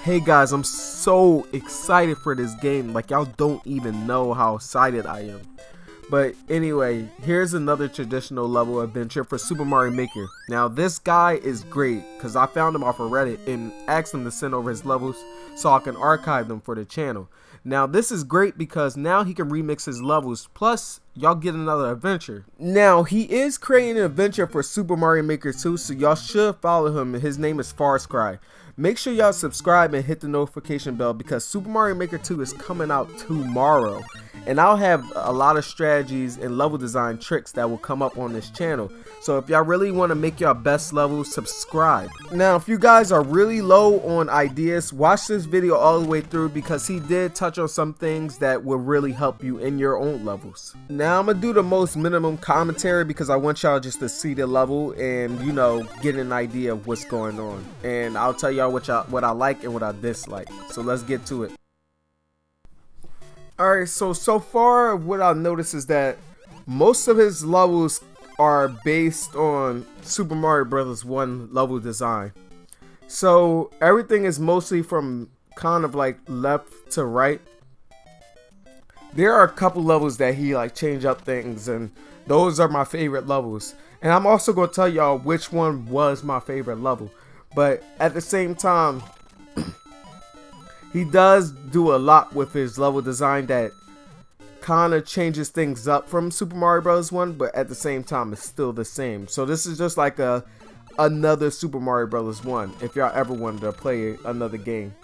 Hey guys, I'm so excited for this game. Like, y'all don't even know how excited I am. But anyway, here's another traditional level adventure for Super Mario Maker. Now this guy is great because I found him off of Reddit and asked him to send over his levels so I can archive them for the channel. Now this is great because now he can remix his levels, plus y'all get another adventure. Now he is creating an adventure for Super Mario Maker 2, so y'all should follow him. His name is Farscry. Make sure y'all subscribe and hit the notification bell because Super Mario Maker 2 is coming out tomorrow. And I'll have a lot of strategies and level design tricks that will come up on this channel. So if y'all really want to make y'all best levels, subscribe. Now if you guys are really low on ideas, watch this video all the way through because he did touch on some things that will really help you in your own levels. Now I'm going to do the most minimum commentary because I want y'all just to see the level and, you know, get an idea of what's going on. And I'll tell y'all what I like and what I dislike. So let's get to it. Alright, so far what I've noticed is that most of his levels are based on Super Mario Bros. 1 level design. So everything is mostly from kind of like left to right. There are a couple levels that he like change up things, and those are my favorite levels. And I'm also going to tell y'all which one was my favorite level. But at the same time, he does do a lot with his level design that kind of changes things up from Super Mario Bros. 1, but at the same time it's still the same. So this is just like another Super Mario Bros. 1 if y'all ever wanted to play another game.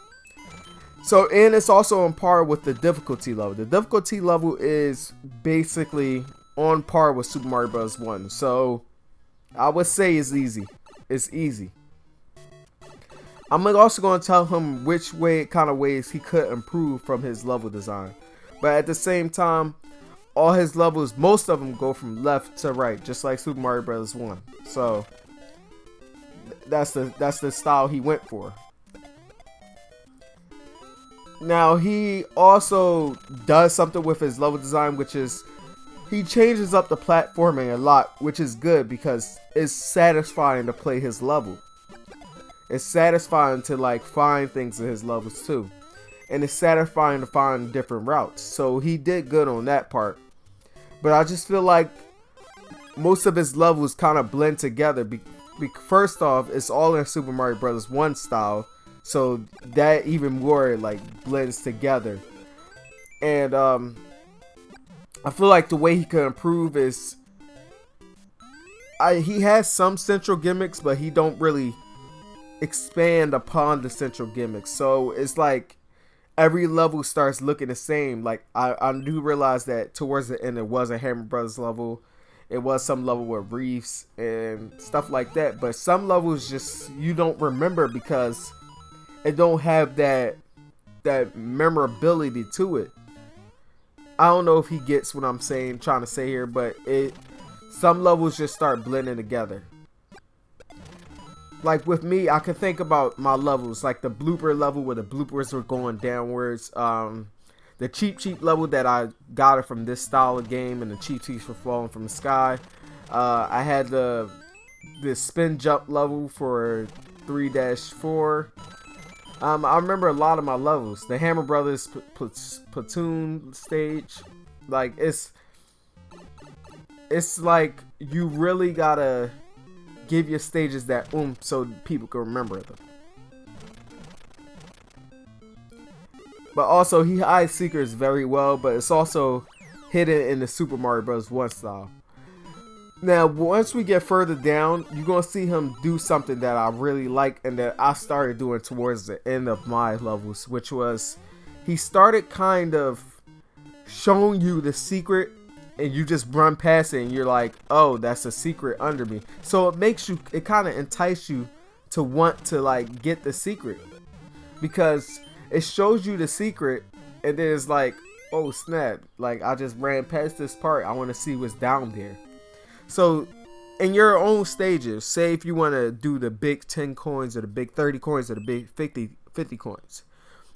So, and it's also on par with the difficulty level. The difficulty level is basically on par with Super Mario Bros. 1. So I would say it's easy. It's easy. I'm also going to tell him which kind of ways he could improve from his level design. But at the same time, all his levels, most of them go from left to right, just like Super Mario Bros. 1. So that's the style he went for. Now he also does something with his level design, which is he changes up the platforming a lot, which is good because it's satisfying to play his level. It's satisfying to like find things in his levels too. And it's satisfying to find different routes. So he did good on that part. But I just feel like most of his levels kind of blend together. First off, it's all in Super Mario Bros. 1 style. So that even more like blends together. And I feel like the way he could improve is he has some central gimmicks, but he don't really expand upon the central gimmicks. So it's like every level starts looking the same. Like I do realize that towards the end it was a Hammer Brothers level, it was some level with reefs and stuff like that, but some levels just you don't remember because it don't have that memorability to it. I don't know if he gets what I'm trying to say here, but some levels just start blending together. Like with me, I can think about my levels, like the blooper level where the bloopers were going downwards. The cheap level that I got it from this style of game, and the cheap cheats were falling from the sky. I had the spin jump level for 3-4. I remember a lot of my levels. The Hammer Brothers platoon stage, like it's like you really gotta give your stages that so people can remember them. But also he hides secrets very well, but it's also hidden in the Super Mario Bros. 1 style. Now once we get further down, you're gonna see him do something that I really like and that I started doing towards the end of my levels, which was he started kind of showing you the secret and you just run past it and you're like, oh, that's a secret under me. So it kind of entices you to want to like get the secret because it shows you the secret and then it's like, oh snap, like I just ran past this part, I want to see what's down there. So in your own stages, say if you want to do the big 10 coins or the big 30 coins or the big 50 coins,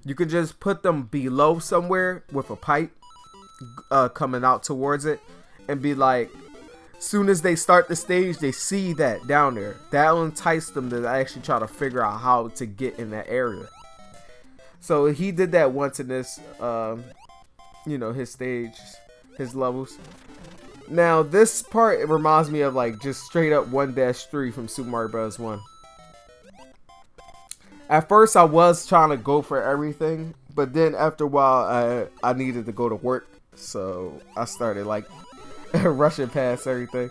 you can just put them below somewhere with a pipe coming out towards it and be like, soon as they start the stage, they see that down there. That'll entice them to actually try to figure out how to get in that area. So he did that once in this, you know, his stage, his levels. Now this part, it reminds me of like just straight up 1-3 from Super Mario Bros. 1. At first I was trying to go for everything, but then after a while I needed to go to work, so I started like rushing past everything.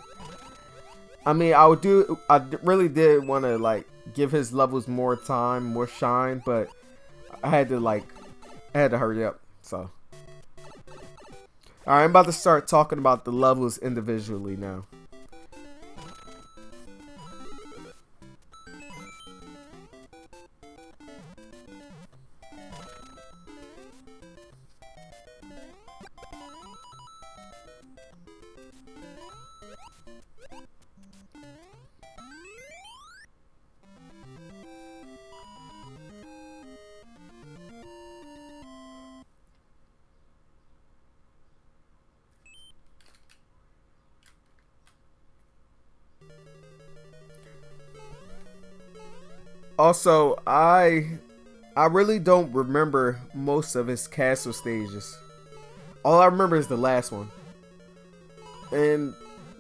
I mean, I really did want to like give his levels more time, more shine, but I had to hurry up. So, alright, I'm about to start talking about the levels individually now. Also, I really don't remember most of his castle stages. All I remember is the last one. And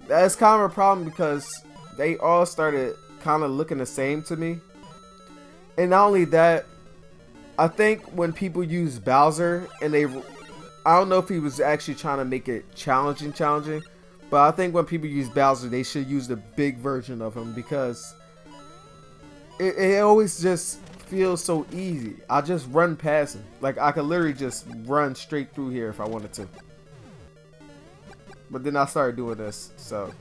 that's kind of a problem because they all started kind of looking the same to me. And not only that, I think when people use Bowser and I don't know if he was actually trying to make it challenging, but I think when people use Bowser, they should use the big version of him because it always just feels so easy. I just run past him. Like I could literally just run straight through here if I wanted to. But then I started doing this, so.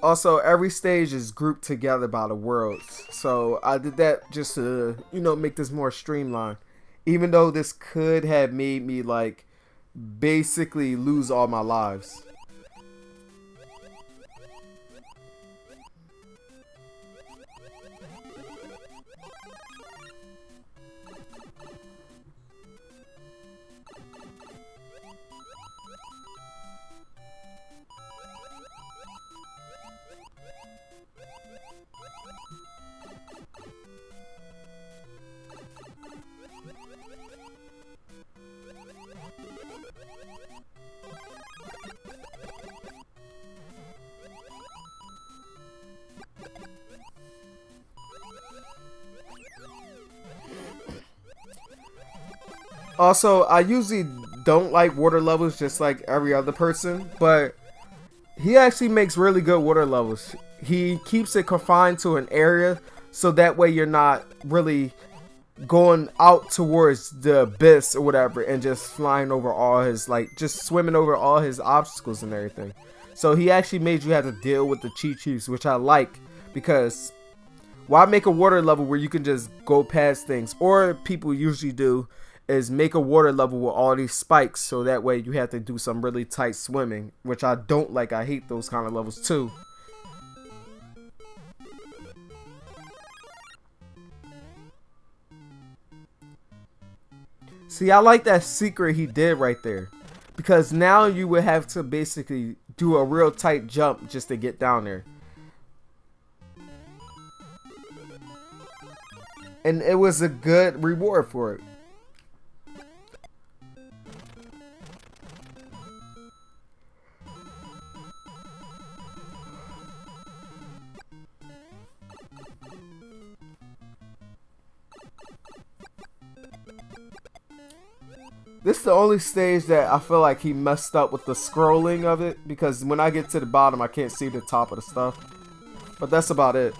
Also, every stage is grouped together by the worlds. So I did that just to, you know, make this more streamlined. Even though this could have made me like basically lose all my lives. Also, I usually don't like water levels just like every other person, but he actually makes really good water levels. He keeps it confined to an area so that way you're not really going out towards the abyss or whatever and just flying over all his, like, just swimming over all his obstacles and everything. So he actually made you have to deal with the Chi-Chis, which I like because why make a water level where you can just go past things? Or people usually do is make a water level with all these spikes so that way you have to do some really tight swimming, which I don't like. I hate those kind of levels too. See, I like that secret he did right there because now you would have to basically do a real tight jump just to get down there. And it was a good reward for it. This is the only stage that I feel like he messed up with the scrolling of it because when I get to the bottom I can't see the top of the stuff. But that's about it.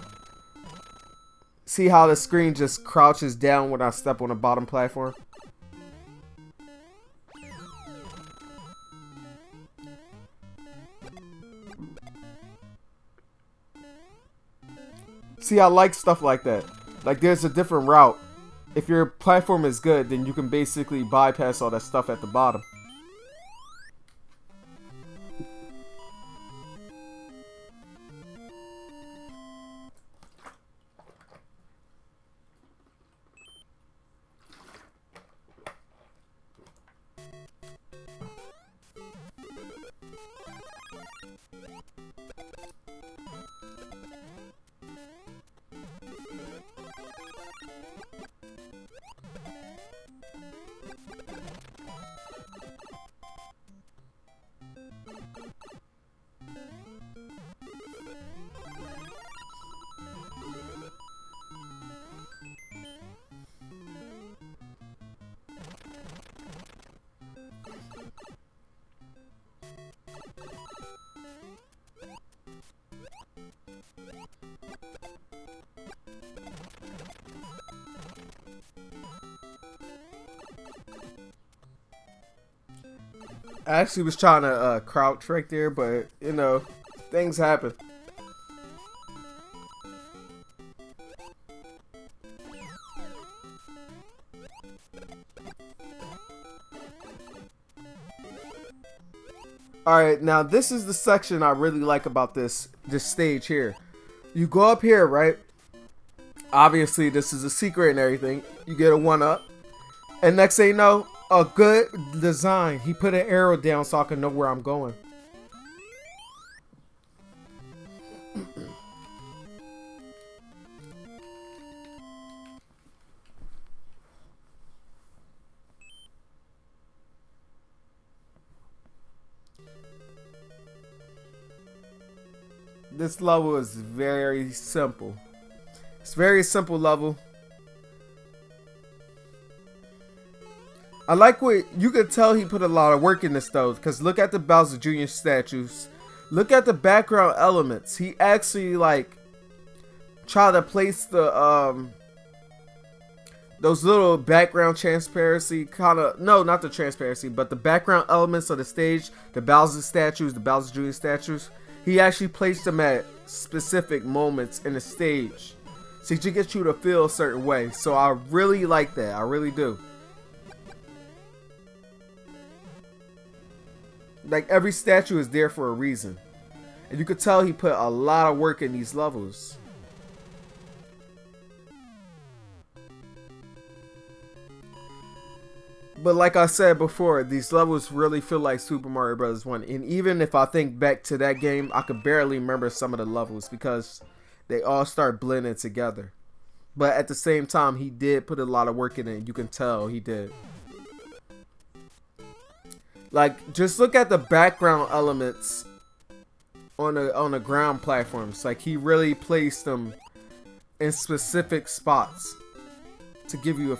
See how the screen just crouches down when I step on the bottom platform? See, I like stuff like that. Like there's a different route. If your platform is good, then you can basically bypass all that stuff at the bottom. I actually was trying to crouch right there, but you know, things happen. Alright, now this is the section I really like about this stage here. You go up here, right? Obviously, this is a secret and everything. You get a 1-up. And next thing you know, a good design. He put an arrow down so I can know where I'm going. This level is very simple. It's a very simple level. I like what you could tell he put a lot of work in this though, because look at the Bowser Jr. statues. Look at the background elements. He actually like try to place the those little background transparency kind of, no, not the transparency, but the background elements of the stage, the Bowser statues, the Bowser Jr. statues. He actually placed them at specific moments in the stage so to get you to feel a certain way. So I really like that. I really do. Like every statue is there for a reason. And you could tell he put a lot of work in these levels. But like I said before, these levels really feel like Super Mario Bros. 1. And even if I think back to that game, I could barely remember some of the levels because they all start blending together. But at the same time, he did put a lot of work in it. You can tell he did. Like, just look at the background elements on the ground platforms. Like, he really placed them in specific spots to give you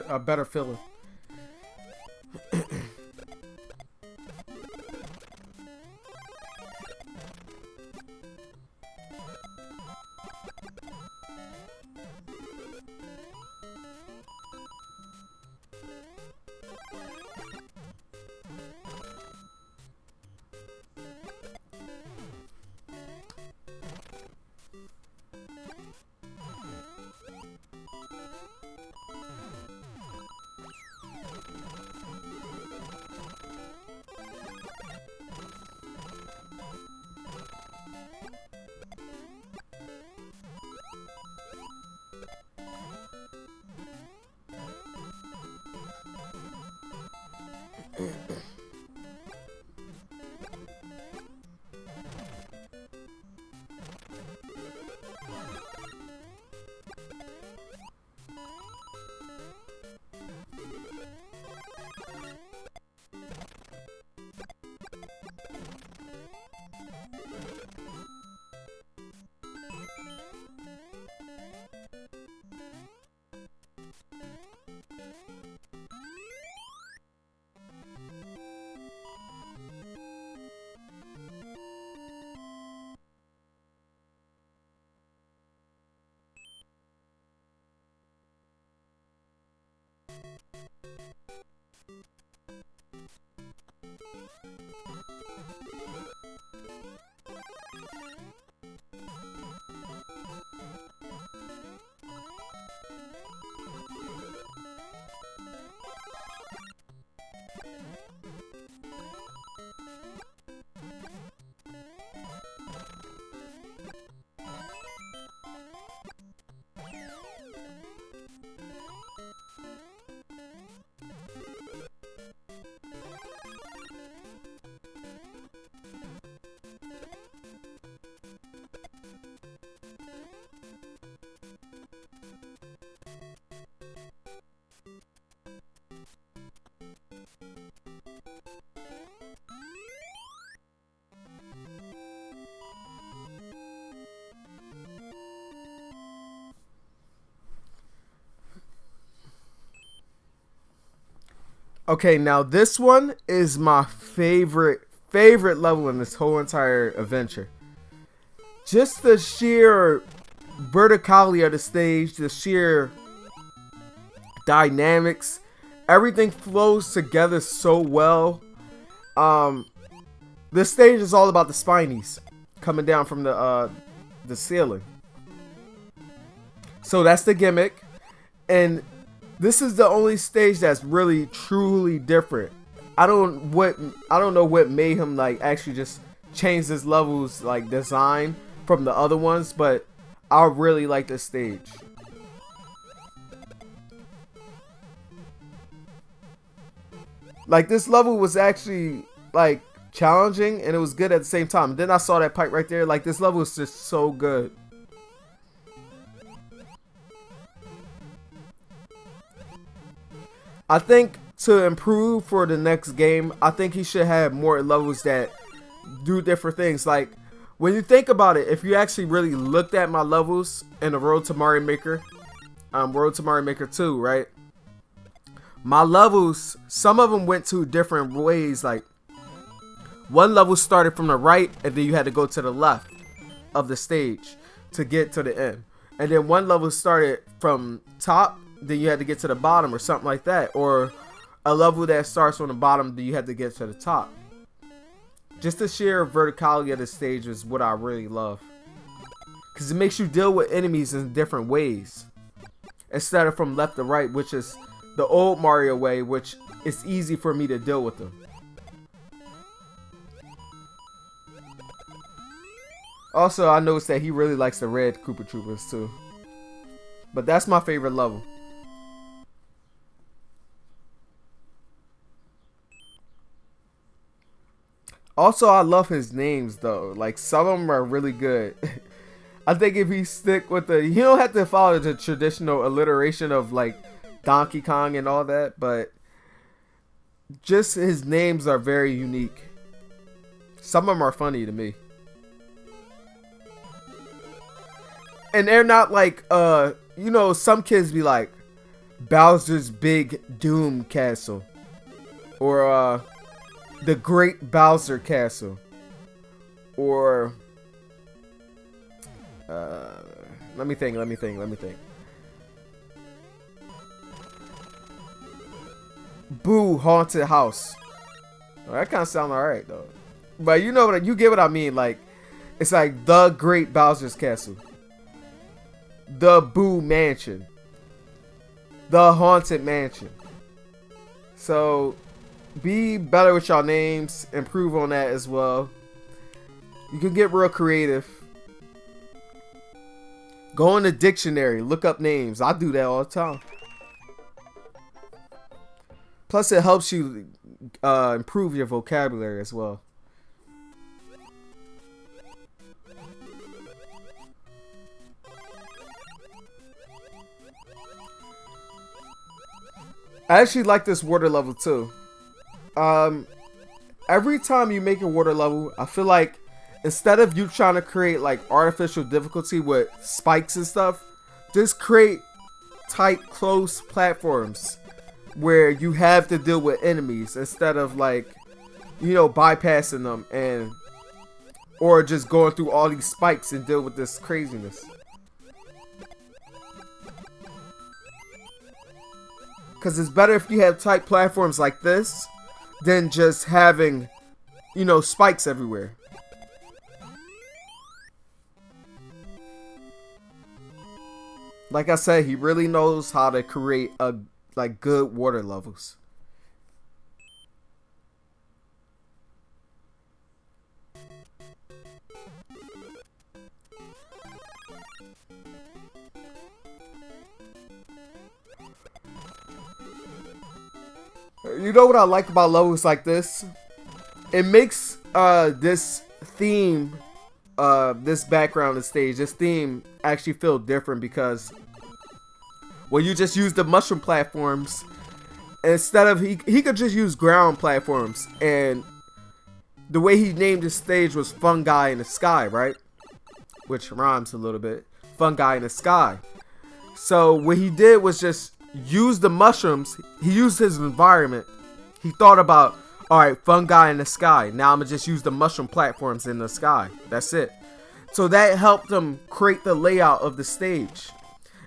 a better feeling. Okay, now this one is my favorite level in this whole entire adventure. Just the sheer verticality of the stage, the sheer dynamics, everything flows together so well. This stage is all about the spinies coming down from the ceiling. So that's the gimmick, and this is the only stage that's really truly different. I don't know what made him like actually just change this level's like design from the other ones, but I really like this stage. Like, this level was actually like challenging and it was good at the same time. Then I saw that pipe right there. Like, this level is just so good. I think to improve for the next game, I think he should have more levels that do different things. Like, when you think about it, if you actually really looked at my levels in the Road to Mario Maker, Road to Mario Maker 2, right? My levels, some of them went to different ways. Like, one level started from the right, and then you had to go to the left of the stage to get to the end. And then one level started from top, then you had to get to the bottom or something like that. Or a level that starts from the bottom, then you had to get to the top. Just the sheer verticality of the stage is what I really love. Because it makes you deal with enemies in different ways. Instead of from left to right, which is the old Mario way, which is easy for me to deal with them. Also, I noticed that he really likes the red Koopa Troopas too. But that's my favorite level. Also, I love his names though. Like, some of them are really good. I think if he stick with the, you don't have to follow the traditional alliteration of like Donkey Kong and all that, but just his names are very unique. Some of them are funny to me. And they're not like, you know, some kids be like, Bowser's Big Doom Castle. Or, the Great Bowser Castle. Or, let me think. Boo Haunted House. Well, that kind of sounds alright though. But you know what, you get what I mean. Like, it's like the Great Bowser's Castle, the Boo Mansion, the Haunted Mansion. So be better with y'all names. Improve on that as well. You can get real creative. Go in the dictionary, look up names. I do that all the time. Plus, it helps you improve your vocabulary as well. I actually like this water level too. Every time you make a water level, I feel like instead of you trying to create like artificial difficulty with spikes and stuff, just create tight, close platforms where you have to deal with enemies instead of like, you know, bypassing them and or just going through all these spikes and deal with this craziness. Because it's better if you have tight platforms like this than just having, you know, spikes everywhere. Like I said, he really knows how to create a like good water levels. You know what I like about levels like this? It makes this theme, this background and stage, this theme actually feel different, because when you just use the mushroom platforms, instead of he could just use ground platforms, and the way he named his stage was Fungi in the Sky, right? Which rhymes a little bit. Fungi in the Sky. So what he did was just use the mushrooms. He used his environment He thought about, all right, fungi in the sky. Now I'm gonna just use the mushroom platforms in the sky. That's it. So that helped him create the layout of the stage.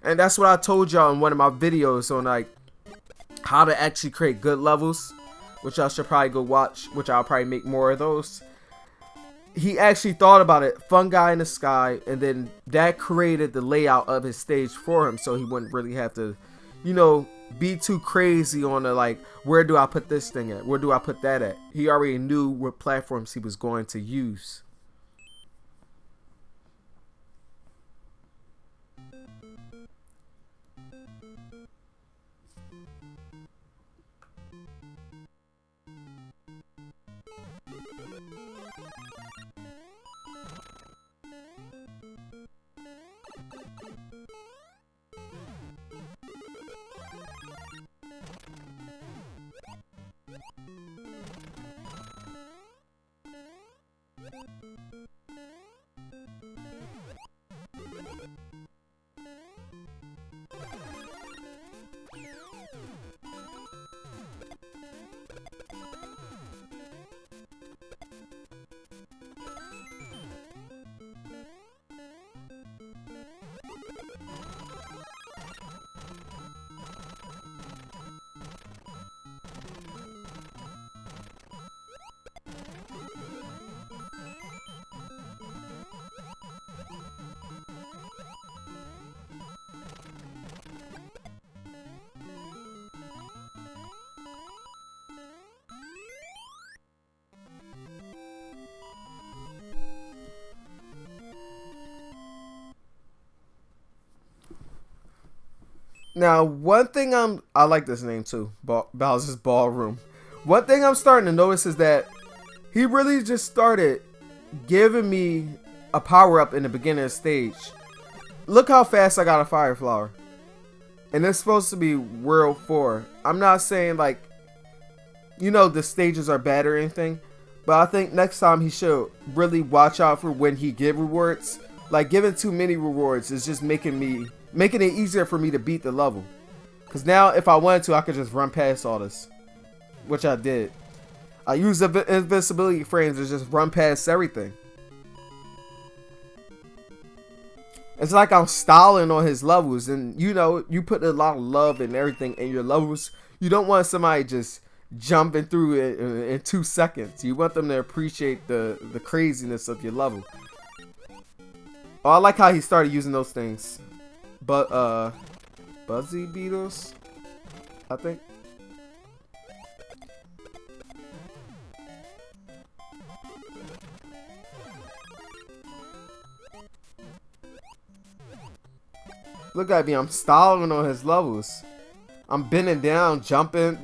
And that's what I told y'all in one of my videos on like how to actually create good levels, which y'all should probably go watch, which I'll probably make more of those. He actually thought about it, fungi in the sky, and then that created the layout of his stage for him, so he wouldn't really have to, you know, be too crazy on the like, where do I put this thing at? Where do I put that at? He already knew what platforms he was going to use. Now, one thing I like this name too, Bowser's Ballroom. One thing I'm starting to notice is that he really just started giving me a power up in the beginning of the stage. Look how fast I got a fire flower. And it's supposed to be World 4. I'm not saying like, you know, the stages are bad or anything, but I think next time he should really watch out for when he give rewards. Like giving too many rewards is just making it easier for me to beat the level. Because now if I wanted to, I could just run past all this, which I did. I used the invincibility frames to just run past everything. It's like I'm stalling on his levels, and you know, you put a lot of love and everything in your levels. You don't want somebody just jumping through it in 2 seconds. You want them to appreciate the craziness of your level. Oh, I like how he started using those things. But Buzzy Beetles, I think. Look at me, I'm stalling on his levels. I'm bending down, jumping.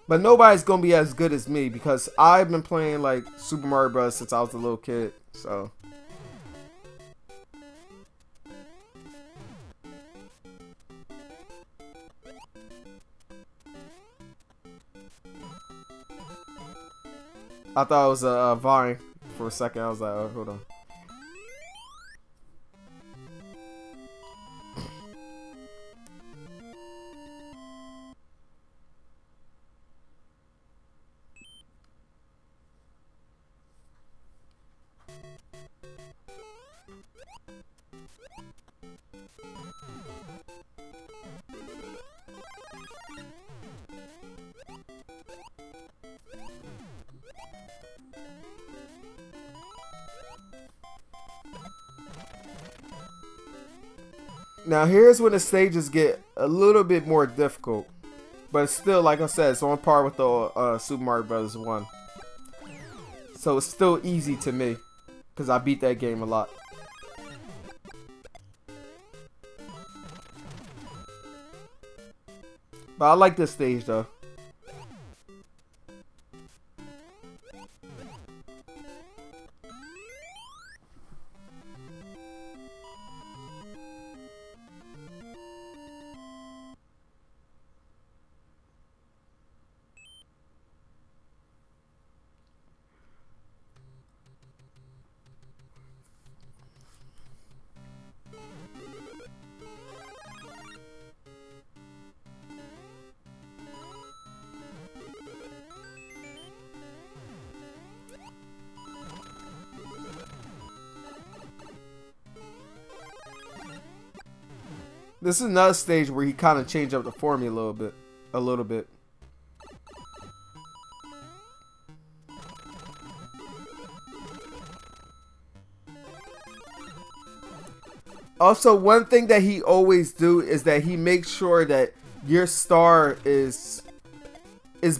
But nobody's gonna be as good as me because I've been playing like Super Mario Bros. Since I was a little kid, so. I thought it was a Vine for a second. I was like, oh, hold on. Now here's when the stages get a little bit more difficult, but it's still, like I said, it's on par with the Super Mario Bros. 1. So it's still easy to me, because I beat that game a lot. But I like this stage though. This is another stage where he kind of changed up the formula a little bit. Also, one thing that he always do is that he makes sure that your star is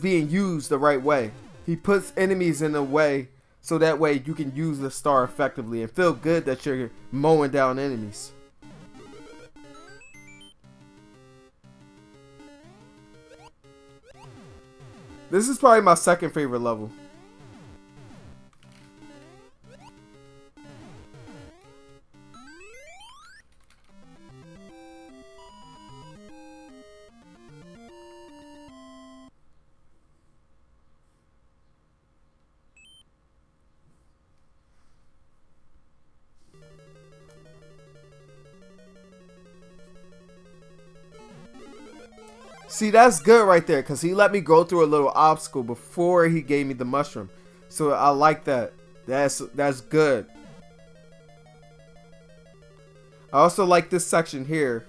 being used the right way. He puts enemies in a way so that way you can use the star effectively and feel good that you're mowing down enemies. This is probably my second favorite level. See, that's good right there, because he let me go through a little obstacle before he gave me the mushroom. So I like that. That's good. I also like this section here.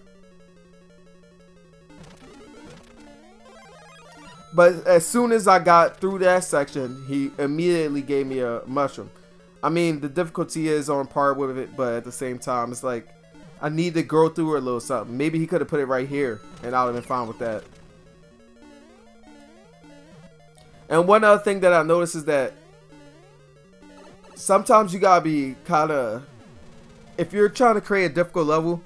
But as soon as I got through that section, he immediately gave me a mushroom. I mean, the difficulty is on par with it, but at the same time, it's like, I need to go through a little something. Maybe he could have put it right here, and I would have been fine with that. And one other thing that I noticed is that sometimes you gotta be kind of, if you're trying to create a difficult level,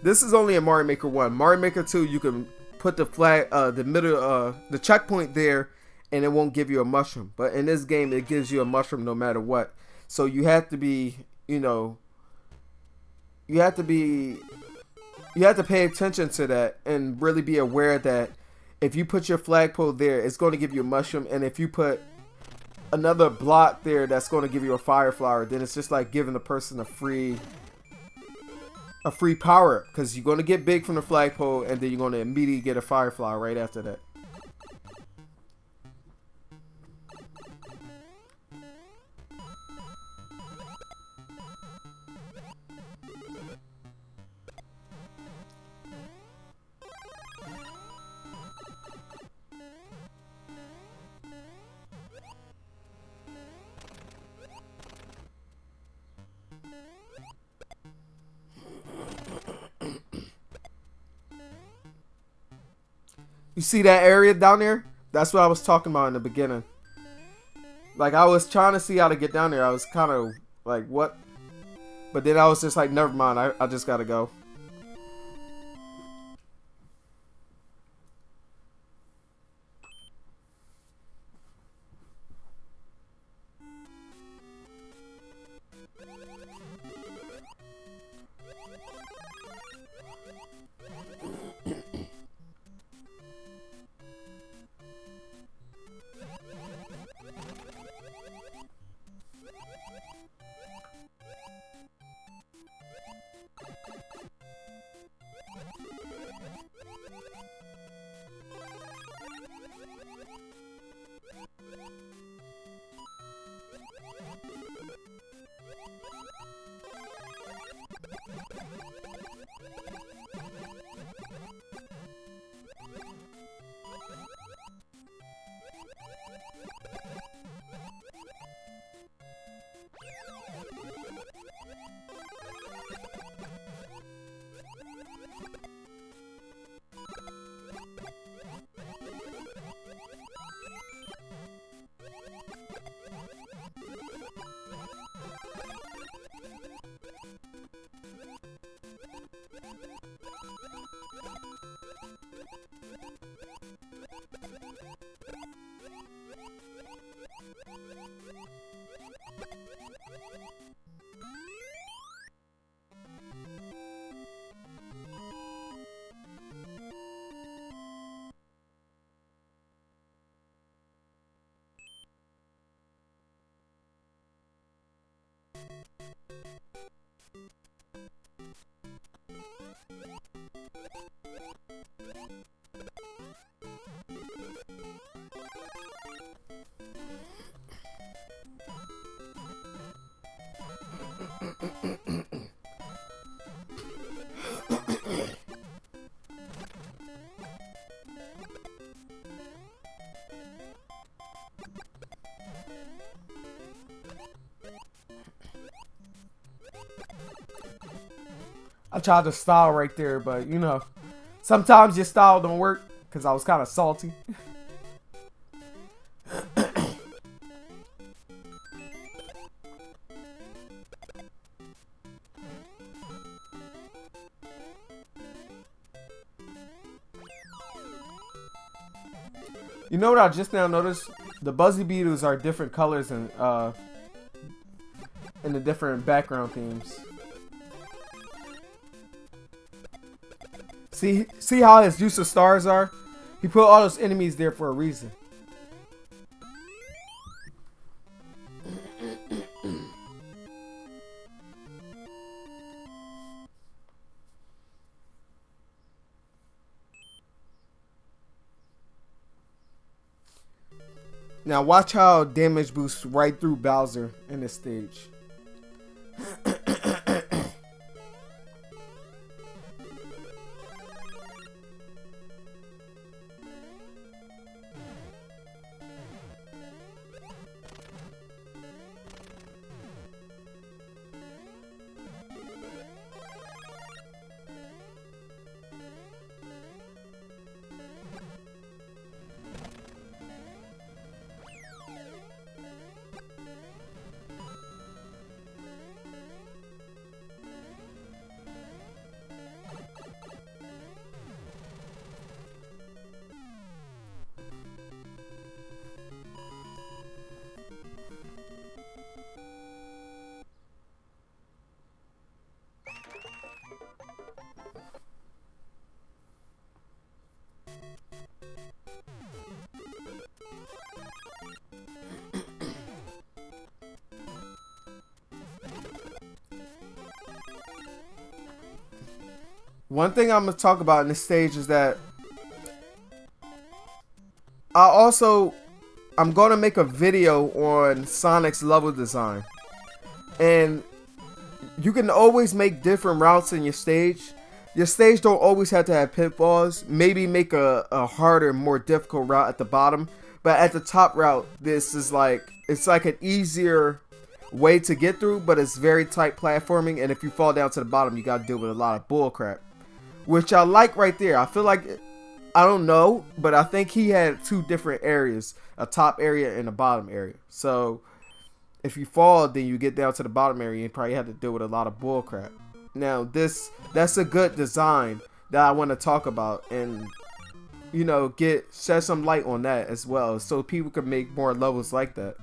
this is only in Mario Maker 1. Mario Maker 2, you can put the flag, the checkpoint there, and it won't give you a mushroom. But in this game, it gives you a mushroom no matter what. So you have to be, you have to pay attention to that and really be aware that if you put your flagpole there, it's going to give you a mushroom, and if you put another block there, that's going to give you a fire flower. Then it's just like giving the person a free power, because you're going to get big from the flagpole, and then you're going to immediately get a fire flower right after that. You see that area down there? That's what I was talking about in the beginning. Like, I was trying to see how to get down there. I was kind of like, what? But then I was just like, never mind. I just gotta go. I tried to style right there, but you know, sometimes your style don't work because I was kind of salty. You know what I just now noticed? The Buzzy Beetles are different colors in the different background themes. See how his use of stars are? He put all those enemies there for a reason. Now watch how damage boosts right through Bowser in this stage. One thing I'm going to talk about in this stage is that I'm going to make a video on Sonic's level design. And you can always make different routes in your stage. Your stage don't always have to have pitfalls. Maybe make a harder, more difficult route at the bottom. But at the top route, this is like, it's like an easier way to get through, but it's very tight platforming. And if you fall down to the bottom, you got to deal with a lot of bull crap. Which I like right there. I feel like, I don't know, but I think he had two different areas, a top area and a bottom area. So if you fall, then you get down to the bottom area and you probably have to deal with a lot of bull crap. Now that's a good design that I want to talk about and, you know, shed some light on that as well, so people can make more levels like that.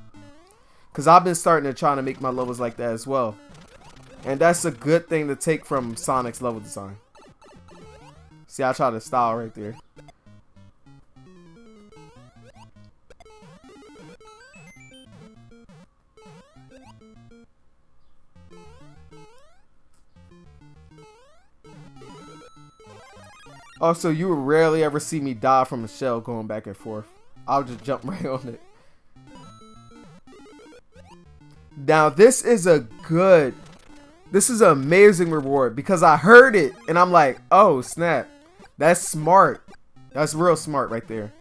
Because I've been starting to try to make my levels like that as well. And that's a good thing to take from Sonic's level design. See, I try to style right there. Also, you will rarely ever see me die from a shell going back and forth. I'll just jump right on it. Now, this is an amazing reward because I heard it and I'm like, oh snap. That's smart. That's real smart right there.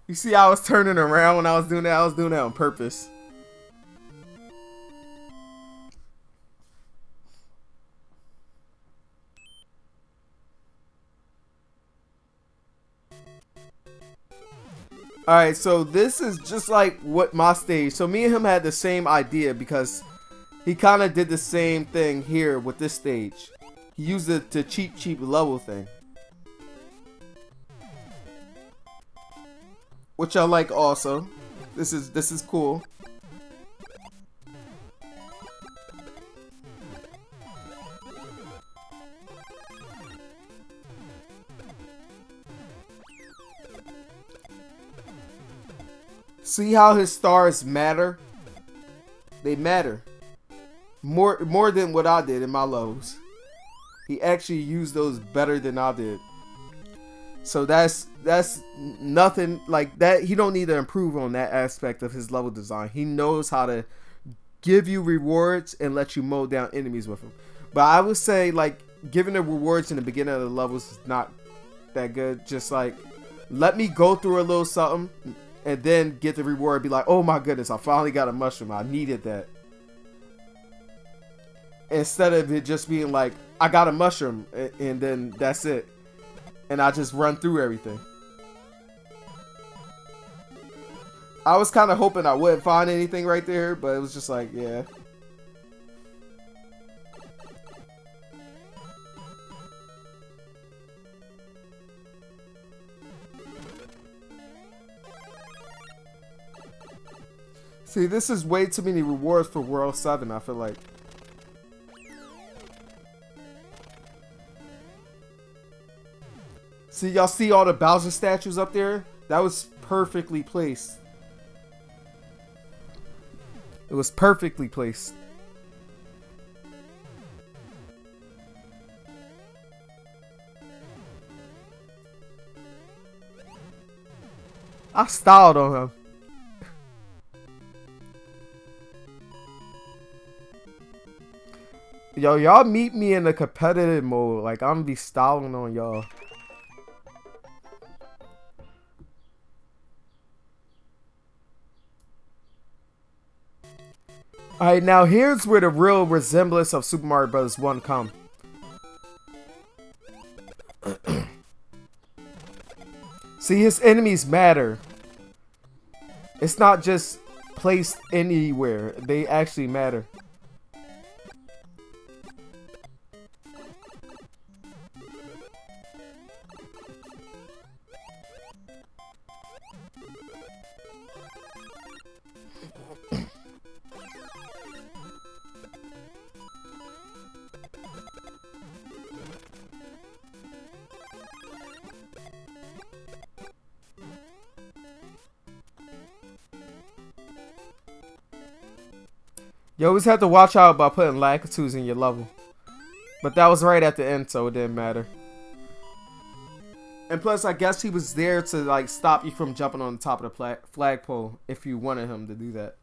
You see, I was turning around when I was doing that. I was doing that on purpose. Alright, so this is just like what my stage. So me and him had the same idea because he kind of did the same thing here with this stage. He used it to cheap level thing. Which I like also. This is cool. See how his stars matter? They matter. More than what I did in my levels. He actually used those better than I did. So that's nothing like that. He don't need to improve on that aspect of his level design. He knows how to give you rewards and let you mow down enemies with them. But I would say like giving the rewards in the beginning of the levels is not that good. Just like let me go through a little something and then get the reward. Be like, oh my goodness, I finally got a mushroom. I needed that. Instead of it just being like, I got a mushroom and then that's it. And I just run through everything. I was kind of hoping I wouldn't find anything right there, but it was just like, yeah. See, this is way too many rewards for World 7, I feel like. See, y'all see all the Bowser statues up there? That was perfectly placed. It was perfectly placed. I styled on him. Yo, y'all meet me in the competitive mode. Like, I'm gonna be styling on y'all. Alright, now here's where the real resemblance of Super Mario Bros. 1 come. See, his enemies matter. It's not just placed anywhere. They actually matter. You always have to watch out about putting Lakitus in your level. But that was right at the end, so it didn't matter. And plus, I guess he was there to like stop you from jumping on the top of the flagpole if you wanted him to do that.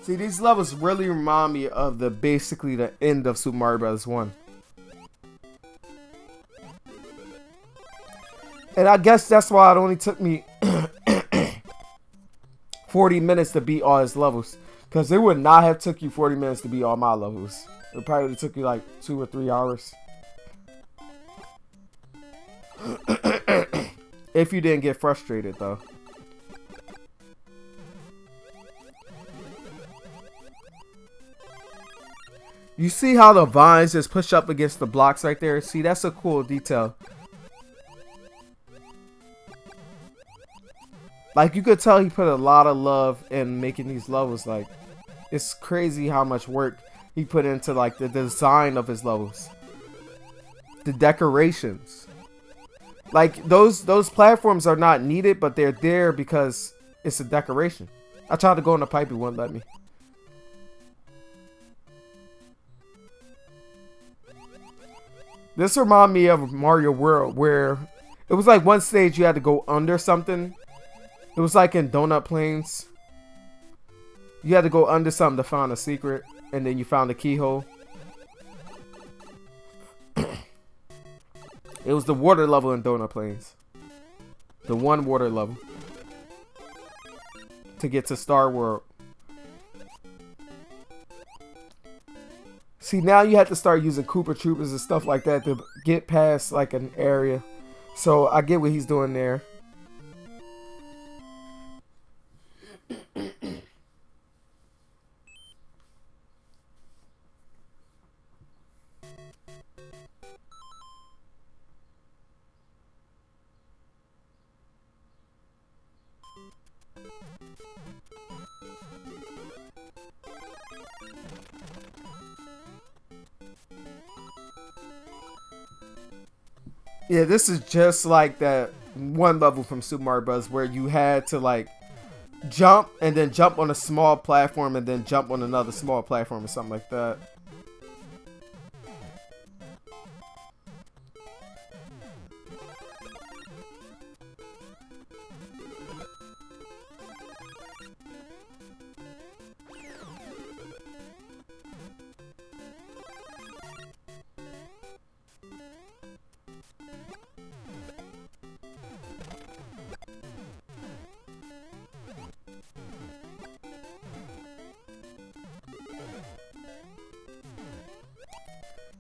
See, these levels really remind me of basically the end of Super Mario Bros. 1. And I guess that's why it only took me 40 minutes to beat all his levels. Because it would not have took you 40 minutes to beat all my levels. It probably took you like 2 or 3 hours. If you didn't get frustrated though. You see how the vines just push up against the blocks right there? See, that's a cool detail. Like, you could tell he put a lot of love in making these levels. Like, it's crazy how much work he put into, like, the design of his levels. The decorations. Like, those platforms are not needed, but they're there because it's a decoration. I tried to go in the pipe, it wouldn't let me. This reminded me of Mario World, where it was like one stage you had to go under something. It was like in Donut Plains. You had to go under something to find a secret, and then you found a keyhole. It was the water level in Donut Plains. The one water level. To get to Star World. See, now you have to start using Koopa Troopers and stuff like that to get past like an area. So I get what he's doing there. Yeah, this is just like that one level from Super Mario Bros. Where you had to like jump and then jump on a small platform and then jump on another small platform or something like that.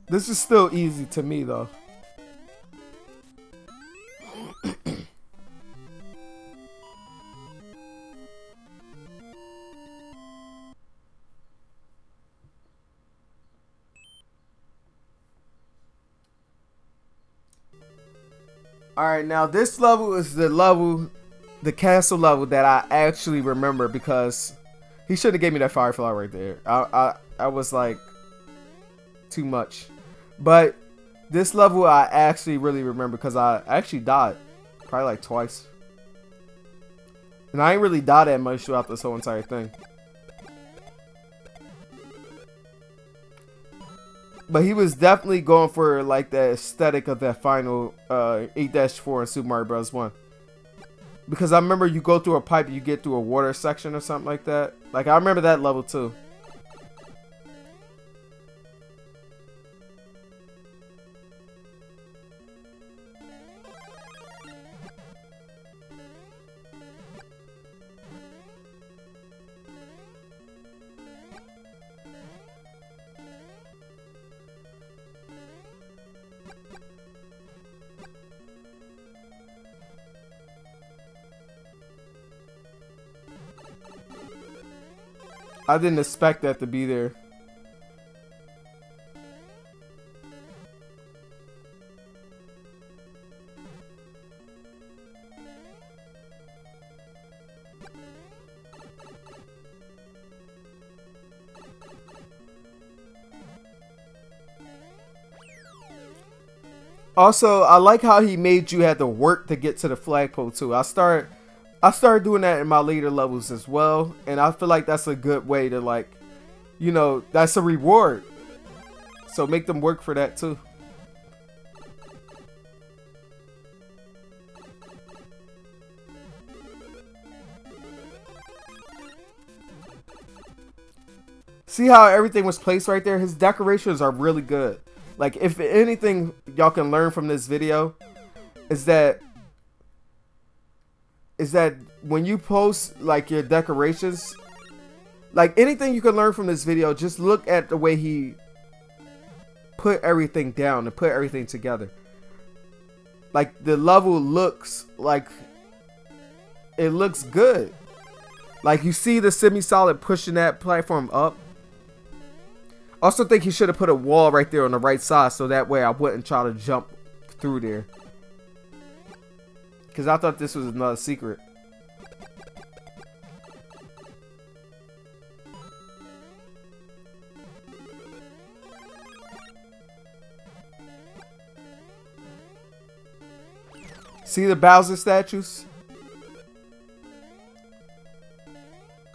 This is still easy to me though. Alright, now this level is the castle level that I actually remember because he should have gave me that firefly right there. I was like too much. But this level I actually really remember because I actually died probably like twice. And I ain't really died that much throughout this whole entire thing. But he was definitely going for like the aesthetic of that final 8-4 in Super Mario Bros. 1. Because I remember you go through a pipe and you get through a water section or something like that. Like I remember that level too. I didn't expect that to be there. Also, I like how he made you have to work to get to the flagpole too. I started doing that in my later levels as well, and I feel like that's a good way to, like, you know, that's a reward. So make them work for that too. See how everything was placed right there? His decorations are really good. Like, if anything y'all can learn from this video is that when you post like your decorations, like anything you can learn from this video, just look at the way he put everything down and put everything together. Like the level looks like it looks good. Like you see the semi-solid pushing that platform up. Also think he should have put a wall right there on the right side so that way I wouldn't try to jump through there. Because I thought this was another secret. See the Bowser statues?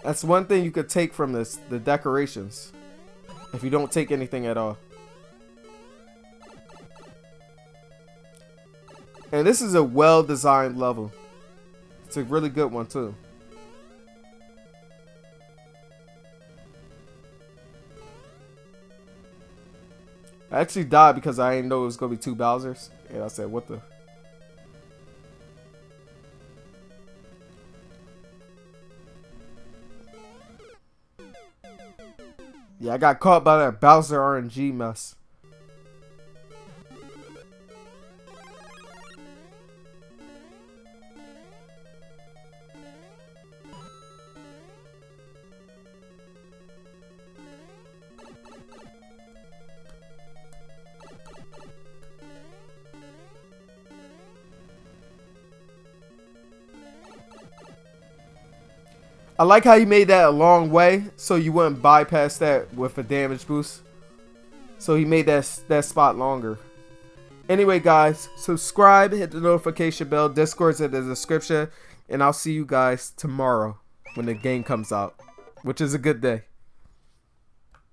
That's one thing you could take from this, the decorations. If you don't take anything at all. And this is a well-designed level. It's a really good one too. I actually died because I didn't know it was going to be 2 Bowsers. And I said, what the... Yeah, I got caught by that Bowser RNG mess. I like how he made that a long way so you wouldn't bypass that with a damage boost. So he made that spot longer. Anyway, guys, subscribe, hit the notification bell, Discord's in the description, and I'll see you guys tomorrow when the game comes out, which is a good day.